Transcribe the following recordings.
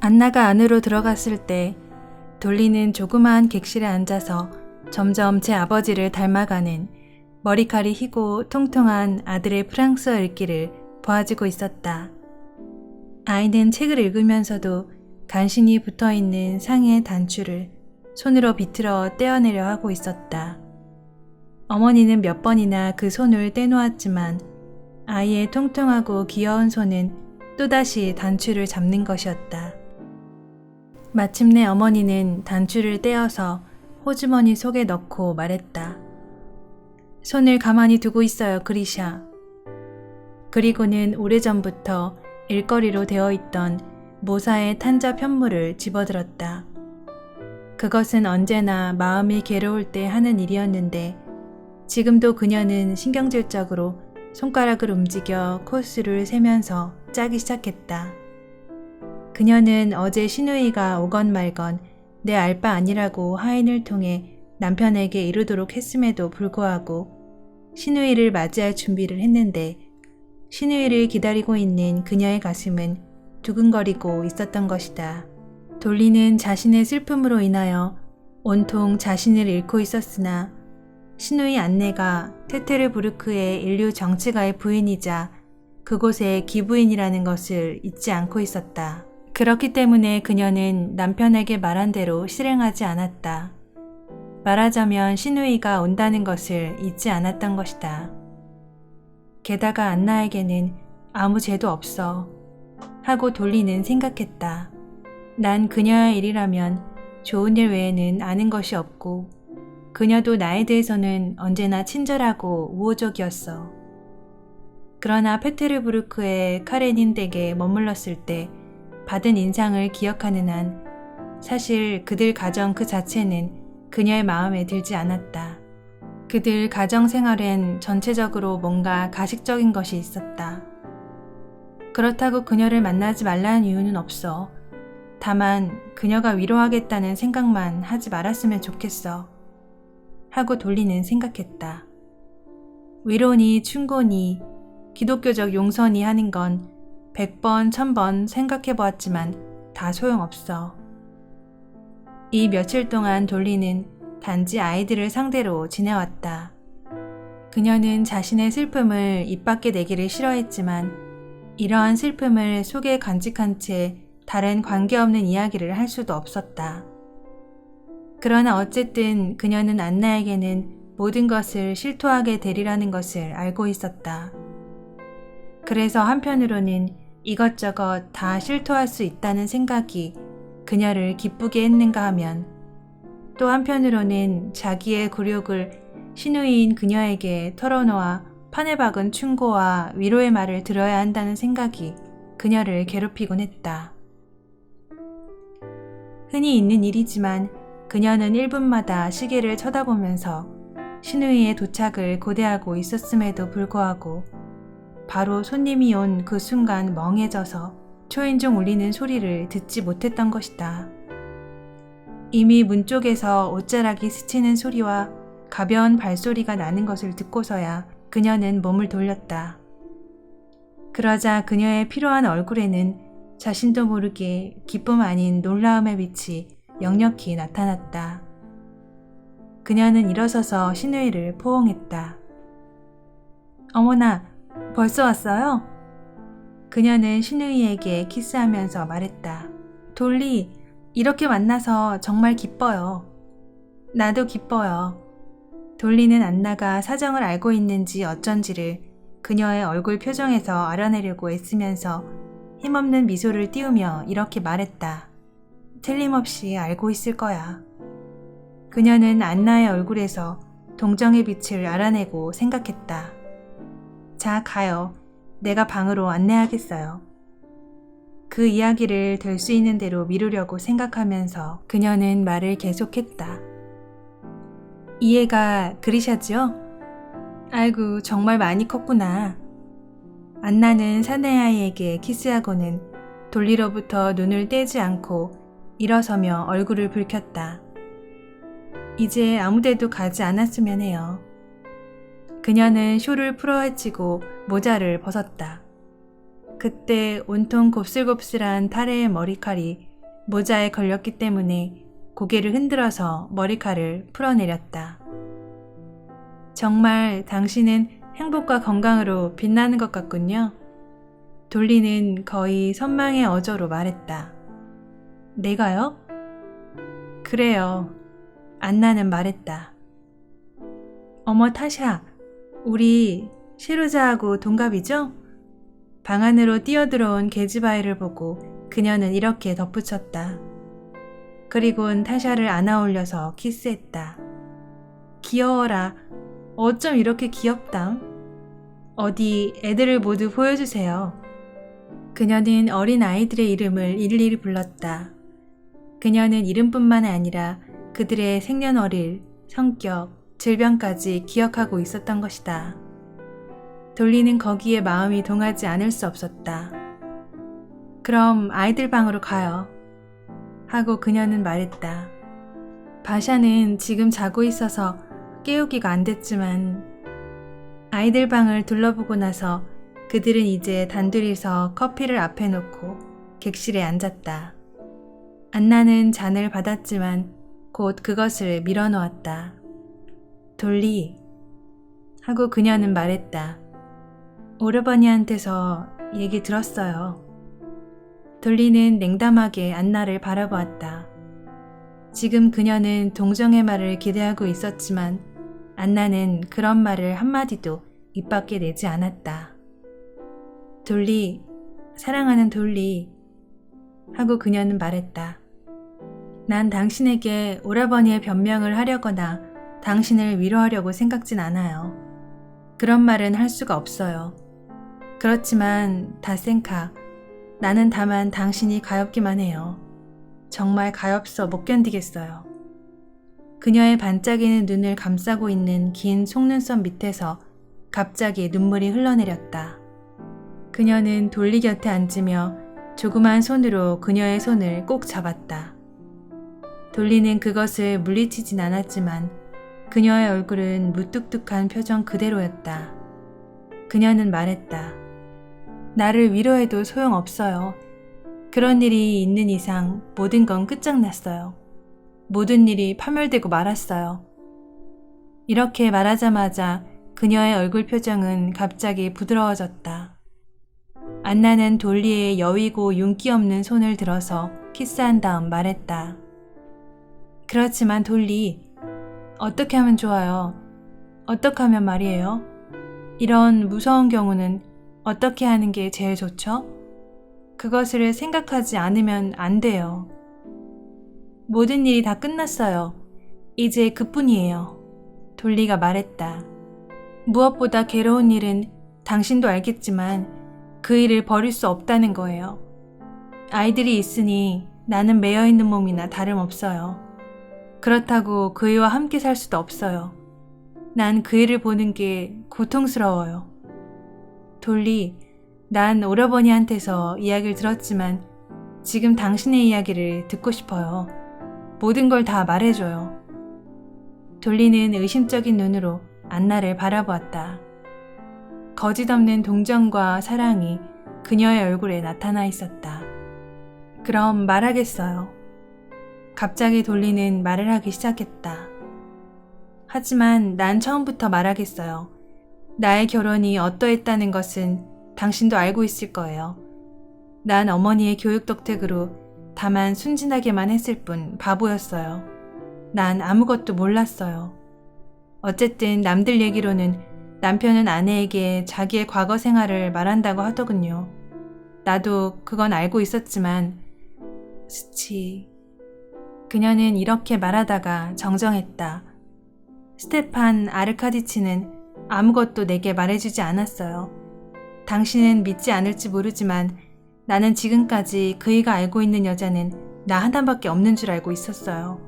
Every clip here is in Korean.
안나가 안으로 들어갔을 때 돌리는 조그마한 객실에 앉아서 점점 제 아버지를 닮아가는 머리칼이 희고 통통한 아들의 프랑스어 읽기를 보아주고 있었다. 아이는 책을 읽으면서도 간신히 붙어있는 상의 단추를 손으로 비틀어 떼어내려 하고 있었다. 어머니는 몇 번이나 그 손을 떼놓았지만 아이의 통통하고 귀여운 손은 또다시 단추를 잡는 것이었다. 마침내 어머니는 단추를 떼어서 호주머니 속에 넣고 말했다. 손을 가만히 두고 있어요, 그리샤. 그리고는 오래전부터 일거리로 되어 있던 모사의 탄자 편물을 집어들었다. 그것은 언제나 마음이 괴로울 때 하는 일이었는데 지금도 그녀는 신경질적으로 손가락을 움직여 코스를 세면서 짜기 시작했다. 그녀는 어제 시누이가 오건 말건 내 알 바 아니라고 하인을 통해 남편에게 이르도록 했음에도 불구하고 시누이를 맞이할 준비를 했는데 시누이를 기다리고 있는 그녀의 가슴은 두근거리고 있었던 것이다. 돌리는 자신의 슬픔으로 인하여 온통 자신을 잃고 있었으나 시누이 안내가 테테르부르크의 인류 정치가의 부인이자 그곳의 기부인이라는 것을 잊지 않고 있었다. 그렇기 때문에 그녀는 남편에게 말한 대로 실행하지 않았다. 말하자면 시누이가 온다는 것을 잊지 않았던 것이다. 게다가 안나에게는 아무 죄도 없어 하고 돌리는 생각했다. 난 그녀의 일이라면 좋은 일 외에는 아는 것이 없고 그녀도 나에 대해서는 언제나 친절하고 우호적이었어. 그러나 페테르부르크의 카레닌 댁에 머물렀을 때 받은 인상을 기억하는 한 사실 그들 가정 그 자체는 그녀의 마음에 들지 않았다. 그들 가정 생활엔 전체적으로 뭔가 가식적인 것이 있었다. 그렇다고 그녀를 만나지 말라는 이유는 없어. 다만 그녀가 위로하겠다는 생각만 하지 말았으면 좋겠어. 하고 돌리는 생각했다. 위로니 충고니 기독교적 용서니 하는 건 100번 1000번 생각해 보았지만 다 소용없어. 이 며칠 동안 돌리는 단지 아이들을 상대로 지내왔다. 그녀는 자신의 슬픔을 입 밖에 내기를 싫어했지만 이러한 슬픔을 속에 간직한 채 다른 관계없는 이야기를 할 수도 없었다. 그러나 어쨌든 그녀는 안나에게는 모든 것을 실토하게 되리라는 것을 알고 있었다. 그래서 한편으로는 이것저것 다 실토할 수 있다는 생각이 그녀를 기쁘게 했는가 하면 또 한편으로는 자기의 굴욕을 시누이인 그녀에게 털어놓아 판에 박은 충고와 위로의 말을 들어야 한다는 생각이 그녀를 괴롭히곤 했다. 흔히 있는 일이지만 그녀는 1분마다 시계를 쳐다보면서 시누이의 도착을 고대하고 있었음에도 불구하고 바로 손님이 온 그 순간 멍해져서 초인종 울리는 소리를 듣지 못했던 것이다. 이미 문 쪽에서 옷자락이 스치는 소리와 가벼운 발소리가 나는 것을 듣고서야 그녀는 몸을 돌렸다. 그러자 그녀의 피로한 얼굴에는 자신도 모르게 기쁨 아닌 놀라움의 빛이 역력히 나타났다. 그녀는 일어서서 시누이를 포옹했다. 어머나, 벌써 왔어요? 그녀는 시누이에게 키스하면서 말했다. 돌리, 이렇게 만나서 정말 기뻐요. 나도 기뻐요. 돌리는 안나가 사정을 알고 있는지 어쩐지를 그녀의 얼굴 표정에서 알아내려고 애쓰면서 힘없는 미소를 띄우며 이렇게 말했다. 틀림없이 알고 있을 거야. 그녀는 안나의 얼굴에서 동정의 빛을 알아내고 생각했다. 자, 가요. 내가 방으로 안내하겠어요. 그 이야기를 될 수 있는 대로 미루려고 생각하면서 그녀는 말을 계속했다. 이해가 그리샤지요? 아이고, 정말 많이 컸구나. 안나는 사내아이에게 키스하고는 돌리로부터 눈을 떼지 않고 일어서며 얼굴을 붉혔다. 이제 아무데도 가지 않았으면 해요. 그녀는 쇼를 풀어헤치고 모자를 벗었다. 그때 온통 곱슬곱슬한 타레의 머리칼이 모자에 걸렸기 때문에 고개를 흔들어서 머리칼을 풀어내렸다. 정말 당신은 행복과 건강으로 빛나는 것 같군요. 돌리는 거의 선망의 어조로 말했다. 내가요? 그래요. 안나는 말했다. 어머 타샤, 우리 시루자하고 동갑이죠? 방 안으로 뛰어들어온 계즈바이를 보고 그녀는 이렇게 덧붙였다. 그리곤 타샤를 안아올려서 키스했다. 귀여워라. 어쩜 이렇게 귀엽담? 어디 애들을 모두 보여주세요. 그녀는 어린 아이들의 이름을 일일이 불렀다. 그녀는 이름뿐만 아니라 그들의 생년월일, 성격, 질병까지 기억하고 있었던 것이다. 돌리는 거기에 마음이 동하지 않을 수 없었다. 그럼 아이들 방으로 가요. 하고 그녀는 말했다. 바샤는 지금 자고 있어서 깨우기가 안 됐지만 아이들 방을 둘러보고 나서 그들은 이제 단둘이서 커피를 앞에 놓고 객실에 앉았다. 안나는 잔을 받았지만 곧 그것을 밀어놓았다. 돌리 하고 그녀는 말했다. 오르바니한테서 얘기 들었어요. 돌리는 냉담하게 안나를 바라보았다. 지금 그녀는 동정의 말을 기대하고 있었지만 안나는 그런 말을 한마디도 입 밖에 내지 않았다. 돌리, 사랑하는 돌리 하고 그녀는 말했다. 난 당신에게 오라버니의 변명을 하려거나 당신을 위로하려고 생각진 않아요. 그런 말은 할 수가 없어요. 그렇지만 다센카, 나는 다만 당신이 가엾기만 해요. 정말 가엾어 못 견디겠어요. 그녀의 반짝이는 눈을 감싸고 있는 긴 속눈썹 밑에서 갑자기 눈물이 흘러내렸다. 그녀는 돌리 곁에 앉으며 조그만 손으로 그녀의 손을 꼭 잡았다. 돌리는 그것을 물리치진 않았지만 그녀의 얼굴은 무뚝뚝한 표정 그대로였다. 그녀는 말했다. 나를 위로해도 소용없어요. 그런 일이 있는 이상 모든 건 끝장났어요. 모든 일이 파멸되고 말았어요. 이렇게 말하자마자 그녀의 얼굴 표정은 갑자기 부드러워졌다. 안나는 돌리의 여위고 윤기 없는 손을 들어서 키스한 다음 말했다. 그렇지만 돌리, 어떻게 하면 좋아요? 어떻게 하면 말이에요? 이런 무서운 경우는 어떻게 하는 게 제일 좋죠? 그것을 생각하지 않으면 안 돼요. 모든 일이 다 끝났어요. 이제 그뿐이에요. 돌리가 말했다. 무엇보다 괴로운 일은 당신도 알겠지만 그 일을 버릴 수 없다는 거예요. 아이들이 있으니 나는 매여있는 몸이나 다름없어요. 그렇다고 그이와 함께 살 수도 없어요. 난 그이를 보는 게 고통스러워요. 돌리, 난 오라버니한테서 이야기를 들었지만 지금 당신의 이야기를 듣고 싶어요. 모든 걸 다 말해줘요. 돌리는 의심적인 눈으로 안나를 바라보았다. 거짓없는 동정과 사랑이 그녀의 얼굴에 나타나 있었다. 그럼 말하겠어요. 갑자기 돌리는 말을 하기 시작했다. 하지만 난 처음부터 말하겠어요. 나의 결혼이 어떠했다는 것은 당신도 알고 있을 거예요. 난 어머니의 교육 덕택으로 다만 순진하게만 했을 뿐 바보였어요. 난 아무것도 몰랐어요. 어쨌든 남들 얘기로는 남편은 아내에게 자기의 과거 생활을 말한다고 하더군요. 나도 그건 알고 있었지만 스치... 그녀는 이렇게 말하다가 정정했다. 스테판 아르카디치는 아무것도 내게 말해주지 않았어요. 당신은 믿지 않을지 모르지만 나는 지금까지 그이가 알고 있는 여자는 나 하나밖에 없는 줄 알고 있었어요.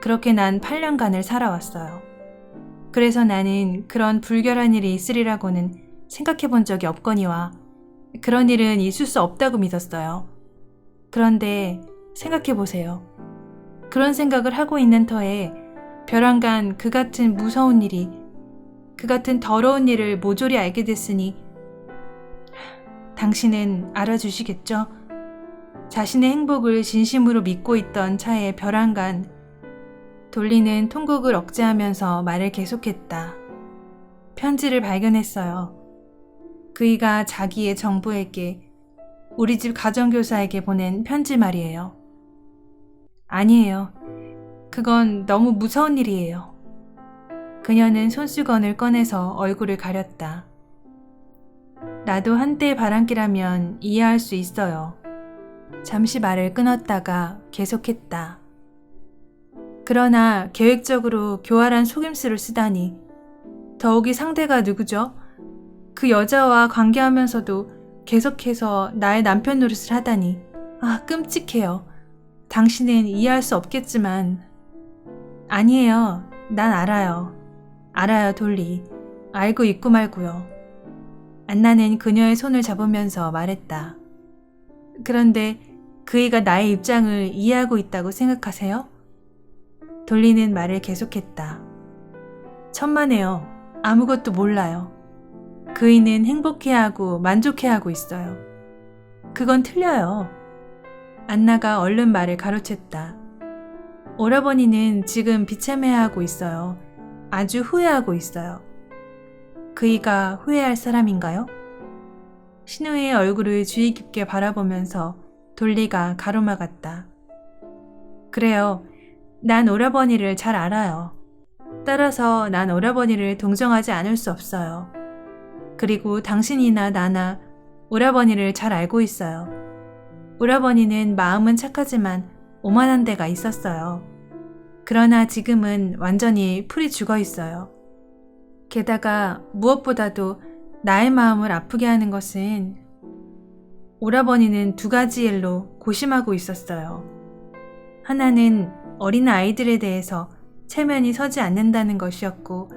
그렇게 난 8년간을 살아왔어요. 그래서 나는 그런 불결한 일이 있으리라고는 생각해 본 적이 없거니와 그런 일은 있을 수 없다고 믿었어요. 그런데 생각해 보세요. 그런 생각을 하고 있는 터에 벼랑간 그 같은 무서운 일이, 그 같은 더러운 일을 모조리 알게 됐으니 당신은 알아주시겠죠? 자신의 행복을 진심으로 믿고 있던 차에 벼랑간 돌리는 통곡을 억제하면서 말을 계속했다. 편지를 발견했어요. 그이가 자기의 정부에게 우리 집 가정교사에게 보낸 편지 말이에요. 아니에요. 그건 너무 무서운 일이에요. 그녀는 손수건을 꺼내서 얼굴을 가렸다. 나도 한때의 바람기라면 이해할 수 있어요. 잠시 말을 끊었다가 계속했다. 그러나 계획적으로 교활한 속임수를 쓰다니. 더욱이 상대가 누구죠? 그 여자와 관계하면서도 계속해서 나의 남편 노릇을 하다니. 아, 끔찍해요. 당신은 이해할 수 없겠지만. 아니에요. 난 알아요. 알아요, 돌리. 알고 있고 말고요. 안나는 그녀의 손을 잡으면서 말했다. 그런데 그이가 나의 입장을 이해하고 있다고 생각하세요? 돌리는 말을 계속했다. 천만에요. 아무것도 몰라요. 그이는 행복해하고 만족해하고 있어요. 그건 틀려요. 안나가 얼른 말을 가로챘다. 오라버니는 지금 비참해하고 있어요. 아주 후회하고 있어요. 그이가 후회할 사람인가요? 신우의 얼굴을 주의 깊게 바라보면서 돌리가 가로막았다. 그래요. 난 오라버니를 잘 알아요. 따라서 난 오라버니를 동정하지 않을 수 없어요. 그리고 당신이나 나나 오라버니를 잘 알고 있어요. 오라버니는 마음은 착하지만 오만한 데가 있었어요. 그러나 지금은 완전히 풀이 죽어 있어요. 게다가 무엇보다도 나의 마음을 아프게 하는 것은 오라버니는 두 가지 일로 고심하고 있었어요. 하나는 어린 아이들에 대해서 체면이 서지 않는다는 것이었고,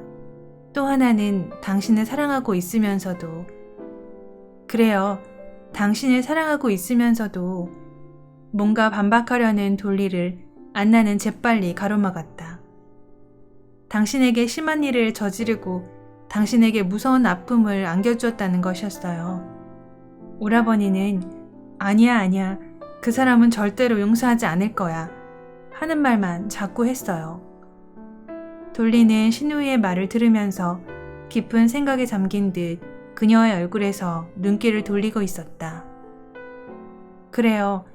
또 하나는 당신을 사랑하고 있으면서도, 그래요, 당신을 사랑하고 있으면서도 뭔가 반박하려는 돌리를 안나는 재빨리 가로막았다. 당신에게 심한 일을 저지르고 당신에게 무서운 아픔을 안겨주었다는 것이었어요. 오라버니는 아니야, 그 사람은 절대로 용서하지 않을 거야 하는 말만 자꾸 했어요. 돌리는 신우이의 말을 들으면서 깊은 생각에 잠긴 듯 그녀의 얼굴에서 눈길을 돌리고 있었다. 그래요.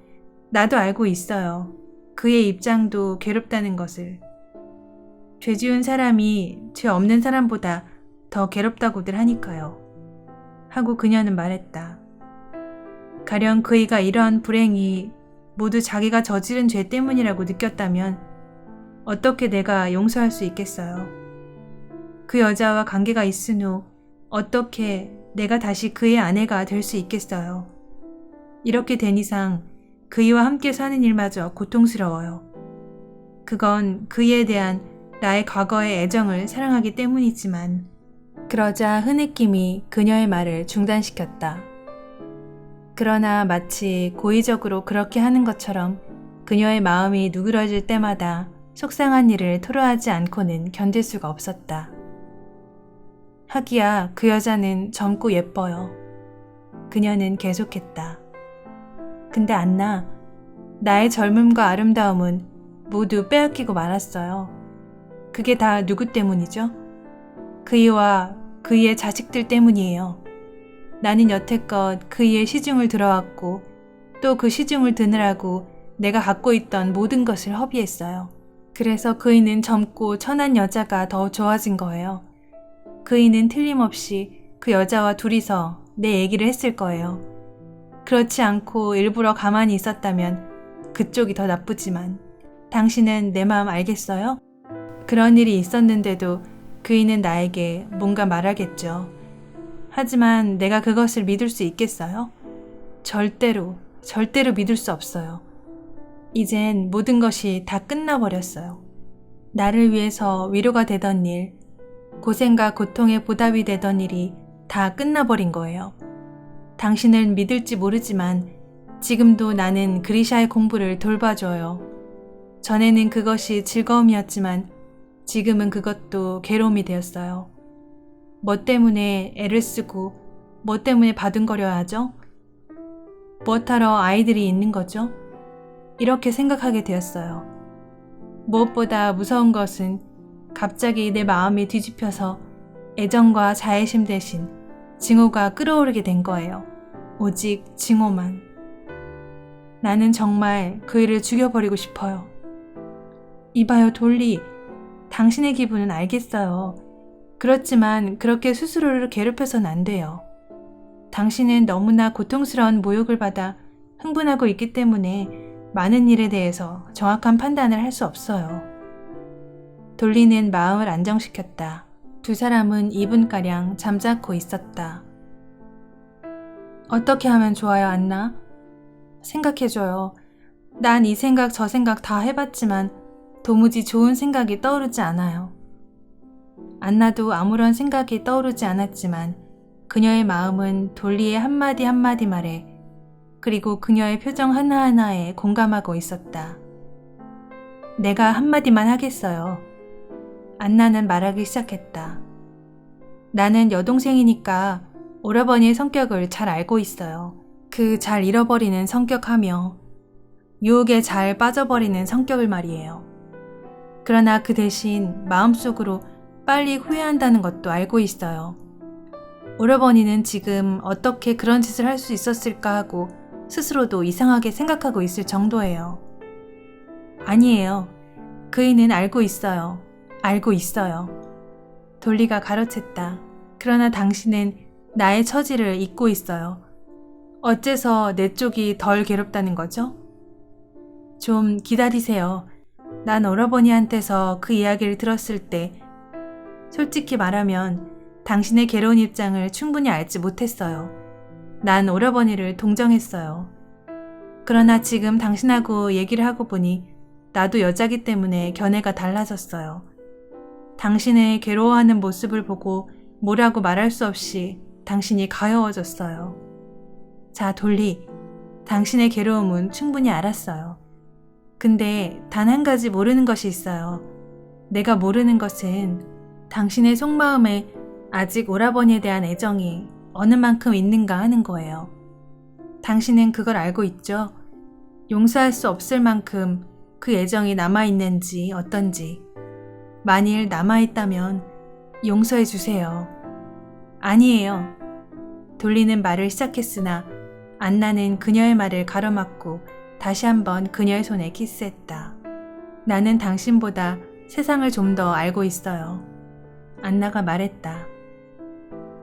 나도 알고 있어요. 그의 입장도 괴롭다는 것을. 죄 지은 사람이 죄 없는 사람보다 더 괴롭다고들 하니까요. 하고 그녀는 말했다. 가령 그이가 이런 불행이 모두 자기가 저지른 죄 때문이라고 느꼈다면 어떻게 내가 용서할 수 있겠어요. 그 여자와 관계가 있은 후 어떻게 내가 다시 그의 아내가 될 수 있겠어요. 이렇게 된 이상 그이와 함께 사는 일마저 고통스러워요. 그건 그이에 대한 나의 과거의 애정을 사랑하기 때문이지만. 그러자 흐느낌이 그녀의 말을 중단시켰다. 그러나 마치 고의적으로 그렇게 하는 것처럼 그녀의 마음이 누그러질 때마다 속상한 일을 토로하지 않고는 견딜 수가 없었다. 하기야 그 여자는 젊고 예뻐요. 그녀는 계속했다. 근데 안나, 나의 젊음과 아름다움은 모두 빼앗기고 말았어요. 그게 다 누구 때문이죠? 그이와 그이의 자식들 때문이에요. 나는 여태껏 그이의 시중을 들어왔고 또 그 시중을 드느라고 내가 갖고 있던 모든 것을 허비했어요. 그래서 그이는 젊고 천한 여자가 더 좋아진 거예요. 그이는 틀림없이 그 여자와 둘이서 내 얘기를 했을 거예요. 그렇지 않고 일부러 가만히 있었다면 그쪽이 더 나쁘지만. 당신은 내 마음 알겠어요? 그런 일이 있었는데도 그이는 나에게 뭔가 말하겠죠. 하지만 내가 그것을 믿을 수 있겠어요? 절대로 믿을 수 없어요. 이젠 모든 것이 다 끝나버렸어요. 나를 위해서 위로가 되던 일, 고생과 고통의 보답이 되던 일이 다 끝나버린 거예요. 당신을 믿을지 모르지만 지금도 나는 그리샤의 공부를 돌봐줘요. 전에는 그것이 즐거움이었지만 지금은 그것도 괴로움이 되었어요. 뭐 때문에 애를 쓰고 뭐 때문에 바둥거려야 하죠? 무엇하러 아이들이 있는 거죠? 이렇게 생각하게 되었어요. 무엇보다 무서운 것은 갑자기 내 마음이 뒤집혀서 애정과 자애심 대신 증오가 끌어오르게 된 거예요. 오직 증오만. 나는 정말 그 일을 죽여버리고 싶어요. 이봐요, 돌리. 당신의 기분은 알겠어요. 그렇지만 그렇게 스스로를 괴롭혀서는 안 돼요. 당신은 너무나 고통스러운 모욕을 받아 흥분하고 있기 때문에 많은 일에 대해서 정확한 판단을 할 수 없어요. 돌리는 마음을 안정시켰다. 두 사람은 2분가량 잠자코 있었다. 어떻게 하면 좋아요, 안나? 생각해줘요. 난 이 생각 저 생각 다 해봤지만 도무지 좋은 생각이 떠오르지 않아요. 안나도 아무런 생각이 떠오르지 않았지만 그녀의 마음은 돌리의 한마디 한마디 말에 그리고 그녀의 표정 하나하나에 공감하고 있었다. 내가 한마디만 하겠어요. 안나는 말하기 시작했다. 나는 여동생이니까 오라버니의 성격을 잘 알고 있어요. 그 잘 잃어버리는 성격하며 유혹에 잘 빠져버리는 성격을 말이에요. 그러나 그 대신 마음속으로 빨리 후회한다는 것도 알고 있어요. 오라버니는 지금 어떻게 그런 짓을 할 수 있었을까 하고 스스로도 이상하게 생각하고 있을 정도예요. 아니에요. 그이는 알고 있어요. 알고 있어요. 돌리가 가로챘다. 그러나 당신은 나의 처지를 잊고 있어요. 어째서 내 쪽이 덜 괴롭다는 거죠? 좀 기다리세요. 난 오라버니한테서 그 이야기를 들었을 때 솔직히 말하면 당신의 괴로운 입장을 충분히 알지 못했어요. 난 오라버니를 동정했어요. 그러나 지금 당신하고 얘기를 하고 보니 나도 여자기 때문에 견해가 달라졌어요. 당신의 괴로워하는 모습을 보고 뭐라고 말할 수 없이 당신이 가여워졌어요. 자, 돌리. 당신의 괴로움은 충분히 알았어요. 근데 단 한 가지 모르는 것이 있어요. 내가 모르는 것은 당신의 속마음에 아직 오라버니에 대한 애정이 어느 만큼 있는가 하는 거예요. 당신은 그걸 알고 있죠? 용서할 수 없을 만큼 그 애정이 남아있는지 어떤지. 만일 남아있다면 용서해 주세요. 아니에요. 돌리는 말을 시작했으나 안나는 그녀의 말을 가로막고 다시 한번 그녀의 손에 키스했다. 나는 당신보다 세상을 좀 더 알고 있어요. 안나가 말했다.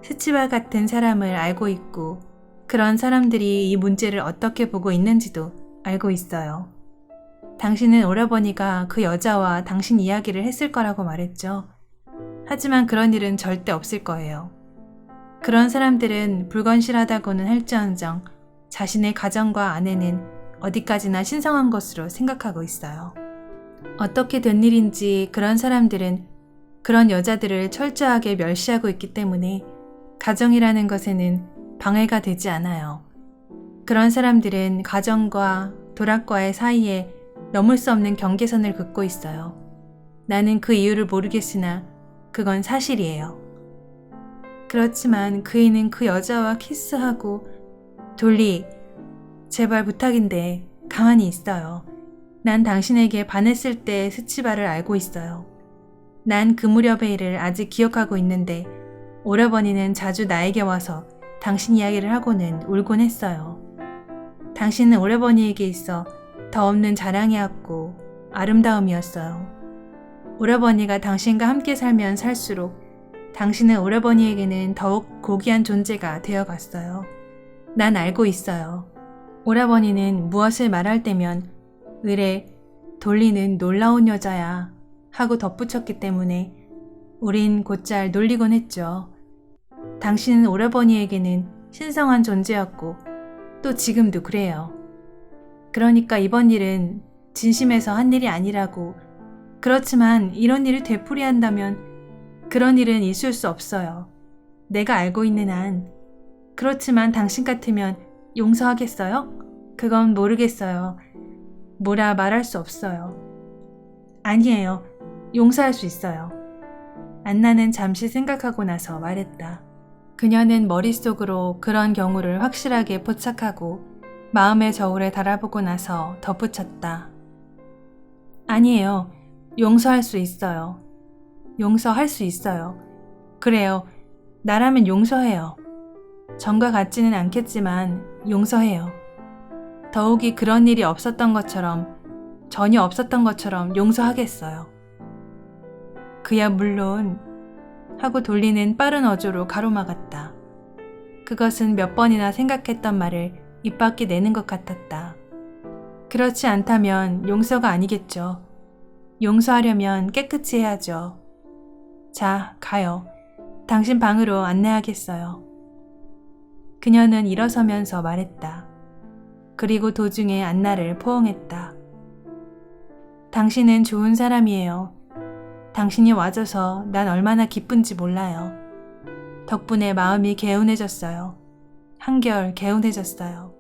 스치바 같은 사람을 알고 있고 그런 사람들이 이 문제를 어떻게 보고 있는지도 알고 있어요. 당신은 오라버니가 그 여자와 당신 이야기를 했을 거라고 말했죠. 하지만 그런 일은 절대 없을 거예요. 그런 사람들은 불건실하다고는 할지언정 자신의 가정과 아내는 어디까지나 신성한 것으로 생각하고 있어요. 어떻게 된 일인지 그런 사람들은 그런 여자들을 철저하게 멸시하고 있기 때문에 가정이라는 것에는 방해가 되지 않아요. 그런 사람들은 가정과 도락과의 사이에 넘을 수 없는 경계선을 긋고 있어요. 나는 그 이유를 모르겠으나 그건 사실이에요. 그렇지만 그이는 그 여자와 키스하고 돌리, 제발 부탁인데 가만히 있어요. 난 당신에게 반했을 때의 스치바를 알고 있어요. 난 그 무렵의 일을 아직 기억하고 있는데 오라버니는 자주 나에게 와서 당신 이야기를 하고는 울곤 했어요. 당신은 오라버니에게 있어 더 없는 자랑이었고 아름다움이었어요. 오라버니가 당신과 함께 살면 살수록 당신은 오라버니에게는 더욱 고귀한 존재가 되어갔어요. 난 알고 있어요. 오라버니는 무엇을 말할 때면 으레, 돌리는 놀라운 여자야 하고 덧붙였기 때문에 우린 곧잘 놀리곤 했죠. 당신은 오라버니에게는 신성한 존재였고 또 지금도 그래요. 그러니까 이번 일은 진심에서 한 일이 아니라고. 그렇지만 이런 일을 되풀이한다면 그런 일은 있을 수 없어요. 내가 알고 있는 한. 그렇지만 당신 같으면 용서하겠어요? 그건 모르겠어요. 뭐라 말할 수 없어요. 아니에요. 용서할 수 있어요. 안나는 잠시 생각하고 나서 말했다. 그녀는 머릿속으로 그런 경우를 확실하게 포착하고 마음의 저울에 달아보고 나서 덧붙였다. 아니에요. 용서할 수 있어요. 용서할 수 있어요. 그래요. 나라면 용서해요. 전과 같지는 않겠지만 용서해요. 더욱이 그런 일이 없었던 것처럼, 전혀 없었던 것처럼 용서하겠어요. 그야 물론 하고 돌리는 빠른 어조로 가로막았다. 그것은 몇 번이나 생각했던 말을 입 밖에 내는 것 같았다. 그렇지 않다면 용서가 아니겠죠. 용서하려면 깨끗이 해야죠. 자, 가요. 당신 방으로 안내하겠어요. 그녀는 일어서면서 말했다. 그리고 도중에 안나를 포옹했다. 당신은 좋은 사람이에요. 당신이 와줘서 난 얼마나 기쁜지 몰라요. 덕분에 마음이 개운해졌어요. 한결 개운해졌어요.